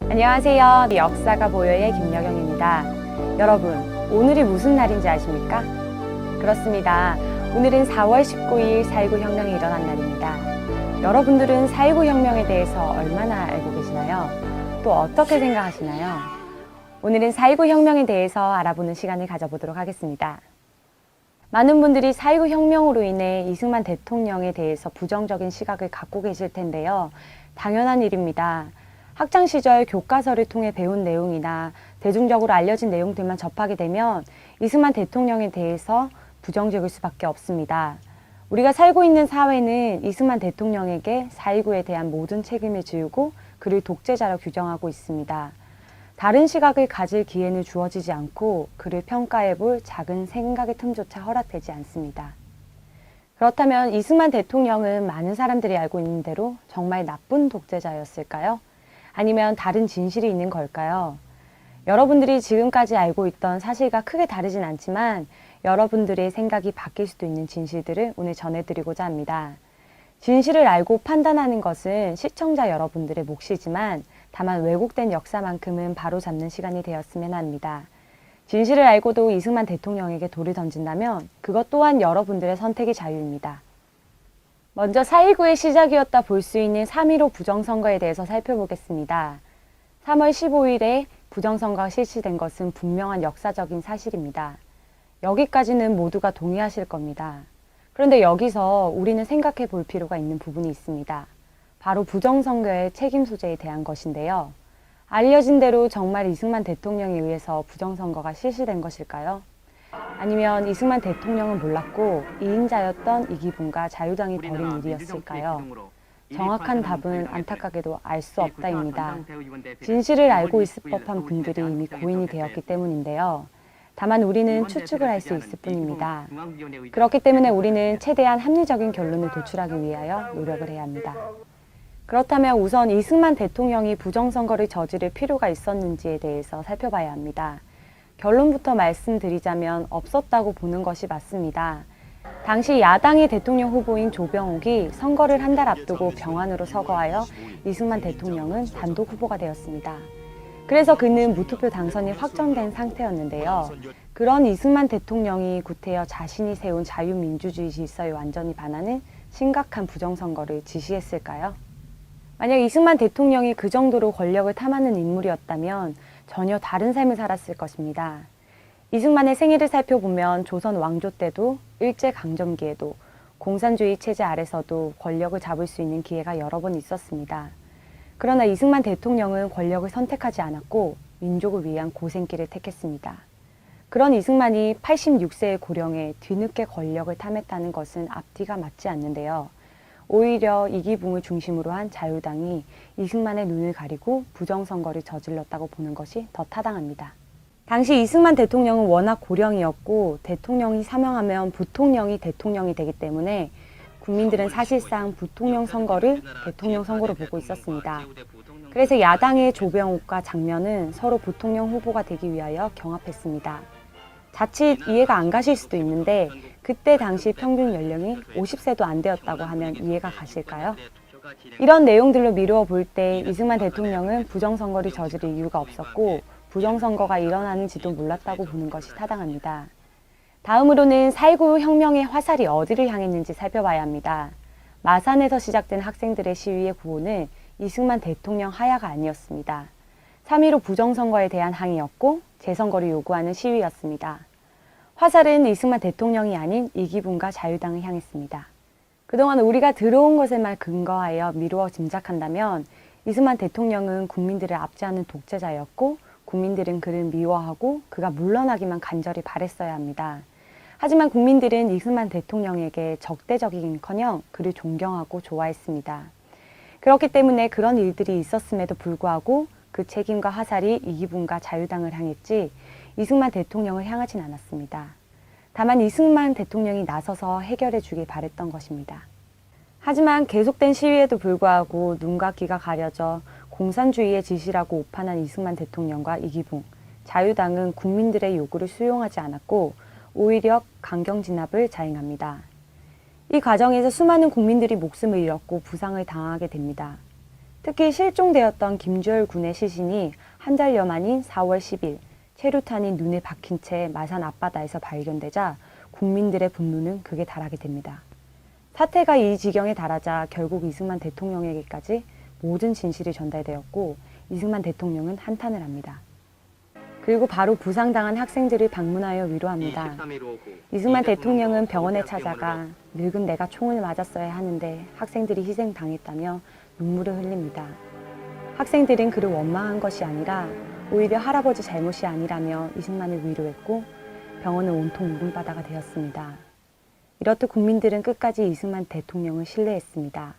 안녕하세요. 역사가 보여의 김여경입니다. 여러분, 오늘이 무슨 날인지 아십니까? 그렇습니다. 오늘은 4월 19일 4.19 혁명이 일어난 날입니다. 여러분들은 4.19 혁명에 대해서 얼마나 알고 계시나요? 또 어떻게 생각하시나요? 오늘은 4.19 혁명에 대해서 알아보는 시간을 가져보도록 하겠습니다. 많은 분들이 4.19 혁명으로 인해 이승만 대통령에 대해서 부정적인 시각을 갖고 계실 텐데요. 당연한 일입니다. 학창시절 교과서를 통해 배운 내용이나 대중적으로 알려진 내용들만 접하게 되면 이승만 대통령에 대해서 부정적일 수밖에 없습니다. 우리가 살고 있는 사회는 이승만 대통령에게 4.19에 대한 모든 책임을 지우고 그를 독재자로 규정하고 있습니다. 다른 시각을 가질 기회는 주어지지 않고 그를 평가해 볼 작은 생각의 틈조차 허락되지 않습니다. 그렇다면 이승만 대통령은 많은 사람들이 알고 있는 대로 정말 나쁜 독재자였을까요? 아니면 다른 진실이 있는 걸까요? 여러분들이 지금까지 알고 있던 사실과 크게 다르진 않지만 여러분들의 생각이 바뀔 수도 있는 진실들을 오늘 전해드리고자 합니다. 진실을 알고 판단하는 것은 시청자 여러분들의 몫이지만 다만 왜곡된 역사만큼은 바로잡는 시간이 되었으면 합니다. 진실을 알고도 이승만 대통령에게 돌을 던진다면 그것 또한 여러분들의 선택의 자유입니다. 먼저 4.19의 시작이었다 볼 수 있는 3.15 부정선거에 대해서 살펴보겠습니다. 3월 15일에 부정선거가 실시된 것은 분명한 역사적인 사실입니다. 여기까지는 모두가 동의하실 겁니다. 그런데 여기서 우리는 생각해 볼 필요가 있는 부분이 있습니다. 바로 부정선거의 책임 소재에 대한 것인데요. 알려진 대로 정말 이승만 대통령에 의해서 부정선거가 실시된 것일까요? 아니면 이승만 대통령은 몰랐고 2인자였던 이기붕과 자유당이 벌인 일이었을까요? 정확한 답은 안타깝게도 알 수 없다입니다. 진실을 알고 있을 법한 분들이 이미 고인이 되었기 때문인데요. 다만 우리는 추측을 할 수 있을 뿐입니다. 그렇기 때문에 우리는 최대한 합리적인 결론을 도출하기 위하여 노력을 해야 합니다. 그렇다면 우선 이승만 대통령이 부정선거를 저지를 필요가 있었는지에 대해서 살펴봐야 합니다. 결론부터 말씀드리자면 없었다고 보는 것이 맞습니다. 당시 야당의 대통령 후보인 조병옥이 선거를 한 달 앞두고 병안으로 서거하여 이승만 대통령은 단독 후보가 되었습니다. 그래서 그는 무투표 당선이 확정된 상태였는데요. 그런 이승만 대통령이 구태여 자신이 세운 자유민주주의 질서에 완전히 반하는 심각한 부정선거를 지시했을까요? 만약 이승만 대통령이 그 정도로 권력을 탐하는 인물이었다면 전혀 다른 삶을 살았을 것입니다. 이승만의 생애를 살펴보면 조선 왕조 때도 일제강점기에도 공산주의 체제 아래서도 권력을 잡을 수 있는 기회가 여러 번 있었습니다. 그러나 이승만 대통령은 권력을 선택하지 않았고 민족을 위한 고생길을 택했습니다. 그런 이승만이 86세의 고령에 뒤늦게 권력을 탐했다는 것은 앞뒤가 맞지 않는데요. 오히려 이기붕을 중심으로 한 자유당이 이승만의 눈을 가리고 부정선거를 저질렀다고 보는 것이 더 타당합니다. 당시 이승만 대통령은 워낙 고령이었고 대통령이 사명하면 부통령이 대통령이 되기 때문에 국민들은 사실상 부통령 선거를 대통령 선거로 보고 있었습니다. 그래서 야당의 조병옥과 장면은 서로 부통령 후보가 되기 위하여 경합했습니다. 자칫 이해가 안 가실 수도 있는데 그때 당시 평균 연령이 50세도 안 되었다고 하면 이해가 가실까요? 이런 내용들로 미루어 볼 때 이승만 대통령은 부정선거를 저지를 이유가 없었고 부정선거가 일어나는지도 몰랐다고 보는 것이 타당합니다. 다음으로는 4.19 혁명의 화살이 어디를 향했는지 살펴봐야 합니다. 마산에서 시작된 학생들의 시위의 구호는 이승만 대통령 하야가 아니었습니다. 3.15 부정선거에 대한 항의였고 재선거를 요구하는 시위였습니다. 화살은 이승만 대통령이 아닌 이기붕과 자유당을 향했습니다. 그동안 우리가 들어온 것에만 근거하여 미루어 짐작한다면 이승만 대통령은 국민들을 압제하는 독재자였고 국민들은 그를 미워하고 그가 물러나기만 간절히 바랬어야 합니다. 하지만 국민들은 이승만 대통령에게 적대적이긴커녕 그를 존경하고 좋아했습니다. 그렇기 때문에 그런 일들이 있었음에도 불구하고 그 책임과 화살이 이기붕과 자유당을 향했지 이승만 대통령을 향하진 않았습니다. 다만 이승만 대통령이 나서서 해결해 주길 바랬던 것입니다. 하지만 계속된 시위에도 불구하고 눈과 귀가 가려져 공산주의의 지시라고 오판한 이승만 대통령과 이기붕, 자유당은 국민들의 요구를 수용하지 않았고 오히려 강경 진압을 자행합니다. 이 과정에서 수많은 국민들이 목숨을 잃었고 부상을 당하게 됩니다. 특히 실종되었던 김주열 군의 시신이 한 달여 만인 4월 10일 체류탄이 눈에 박힌 채 마산 앞바다에서 발견되자 국민들의 분노는 극에 달하게 됩니다. 사태가 이 지경에 달하자 결국 이승만 대통령에게까지 모든 진실이 전달되었고 이승만 대통령은 한탄을 합니다. 그리고 바로 부상당한 학생들을 방문하여 위로합니다. 이승만 대통령은 병원에 찾아가 늙은 내가 총을 맞았어야 하는데 학생들이 희생당했다며 눈물을 흘립니다. 학생들은 그를 원망한 것이 아니라 오히려 할아버지 잘못이 아니라며 이승만을 위로했고 병원은 온통 울음바다가 되었습니다. 이렇듯 국민들은 끝까지 이승만 대통령을 신뢰했습니다.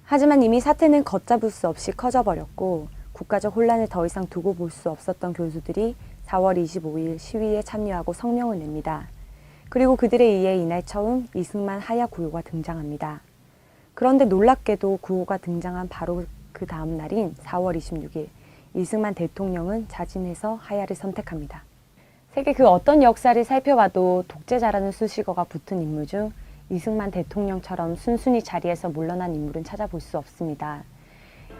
하지만 이미 사태는 걷잡을 수 없이 커져버렸고 국가적 혼란을 더 이상 두고 볼 수 없었던 교수들이 4월 25일 시위에 참여하고 성명을 냅니다. 그리고 그들에 의해 이날 처음 이승만 하야 구호가 등장합니다. 그런데 놀랍게도 구호가 등장한 바로 그 다음 날인 4월 26일 이승만 대통령은 자진해서 하야를 선택합니다. 세계 그 어떤 역사를 살펴봐도 독재자라는 수식어가 붙은 인물 중 이승만 대통령처럼 순순히 자리에서 물러난 인물은 찾아볼 수 없습니다.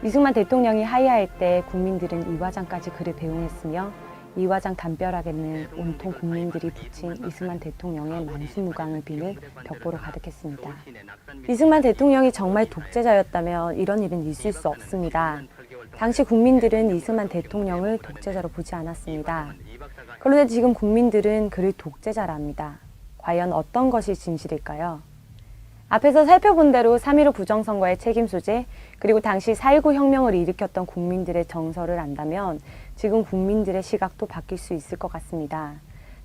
이승만 대통령이 하야할 때 국민들은 이화장까지 그를 배웅했으며 이화장 담벼락에는 온통 국민들이 붙인 이승만 대통령의 만수무강을 비는 벽보로 가득했습니다. 이승만 대통령이 정말 독재자였다면 이런 일은 있을 수 없습니다. 당시 국민들은 이승만 대통령을 독재자로 보지 않았습니다. 그런데 지금 국민들은 그를 독재자라 합니다. 과연 어떤 것이 진실일까요? 앞에서 살펴본 대로 3.15 부정선거의 책임 소재, 그리고 당시 4.19 혁명을 일으켰던 국민들의 정서를 안다면 지금 국민들의 시각도 바뀔 수 있을 것 같습니다.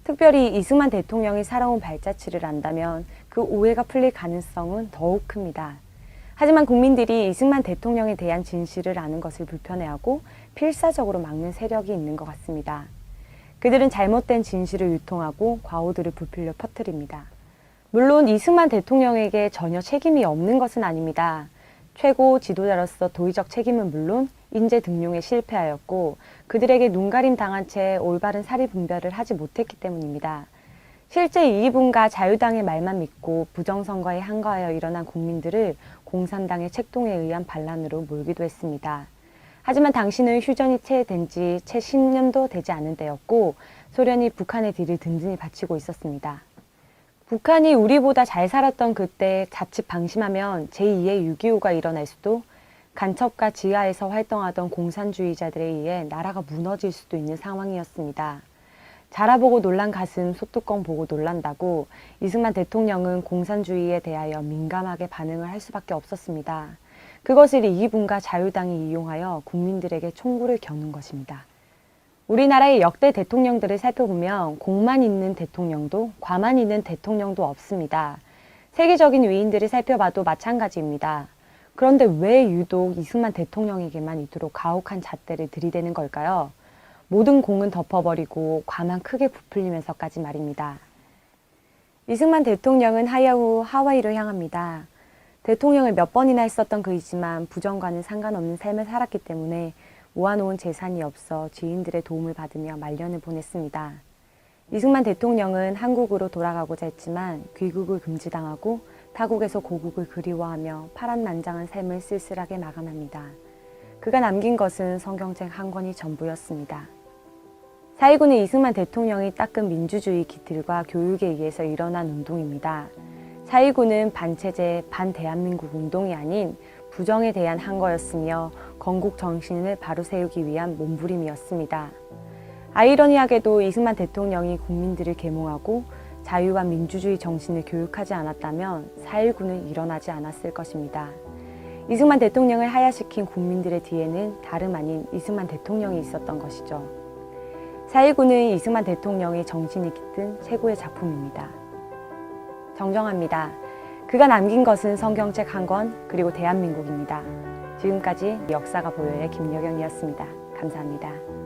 특별히 이승만 대통령이 살아온 발자취를 안다면 그 오해가 풀릴 가능성은 더욱 큽니다. 하지만 국민들이 이승만 대통령에 대한 진실을 아는 것을 불편해하고 필사적으로 막는 세력이 있는 것 같습니다. 그들은 잘못된 진실을 유통하고 과오들을 부풀려 퍼뜨립니다. 물론 이승만 대통령에게 전혀 책임이 없는 것은 아닙니다. 최고 지도자로서 도의적 책임은 물론 인재 등용에 실패하였고 그들에게 눈가림 당한 채 올바른 사리 분별을 하지 못했기 때문입니다. 실제 이기분과 자유당의 말만 믿고 부정선거에 항거하여 일어난 국민들을 공산당의 책동에 의한 반란으로 몰기도 했습니다. 하지만 당시는 휴전이 된 지 채 10년도 되지 않은 때였고 소련이 북한의 뒤를 든든히 받치고 있었습니다. 북한이 우리보다 잘 살았던 그때 자칫 방심하면 제2의 6.25가 일어날 수도 간첩과 지하에서 활동하던 공산주의자들에 의해 나라가 무너질 수도 있는 상황이었습니다. 자라보고 놀란 가슴 소뚜껑 보고 놀란다고 이승만 대통령은 공산주의에 대하여 민감하게 반응을 할 수밖에 없었습니다. 그것을 이기분과 자유당이 이용하여 국민들에게 총구를 겨눈 것입니다. 우리나라의 역대 대통령들을 살펴보면 공만 있는 대통령도 과만 있는 대통령도 없습니다. 세계적인 위인들을 살펴봐도 마찬가지입니다. 그런데 왜 유독 이승만 대통령에게만 이토록 가혹한 잣대를 들이대는 걸까요? 모든 공은 덮어버리고 과만 크게 부풀리면서까지 말입니다. 이승만 대통령은 하야 후 하와이로 향합니다. 대통령을 몇 번이나 했었던 그이지만 부정과는 상관없는 삶을 살았기 때문에 모아놓은 재산이 없어 지인들의 도움을 받으며 말년을 보냈습니다. 이승만 대통령은 한국으로 돌아가고자 했지만 귀국을 금지당하고 타국에서 고국을 그리워하며 파란만장한 삶을 쓸쓸하게 마감합니다. 그가 남긴 것은 성경책 한 권이 전부였습니다. 4.19는 이승만 대통령이 닦은 민주주의 기틀과 교육에 의해서 일어난 운동입니다. 4.19는 반체제, 반대한민국 운동이 아닌 부정에 대한 항거였으며 건국 정신을 바로 세우기 위한 몸부림이었습니다. 아이러니하게도 이승만 대통령이 국민들을 계몽하고 자유와 민주주의 정신을 교육하지 않았다면 4.19는 일어나지 않았을 것입니다. 이승만 대통령을 하야시킨 국민들의 뒤에는 다름 아닌 이승만 대통령이 있었던 것이죠. 4.19는 이승만 대통령의 정신이 깃든 최고의 작품입니다. 정정합니다. 그가 남긴 것은 성경책 한 권, 그리고 대한민국입니다. 지금까지 역사가 보여의 김여경이었습니다. 감사합니다.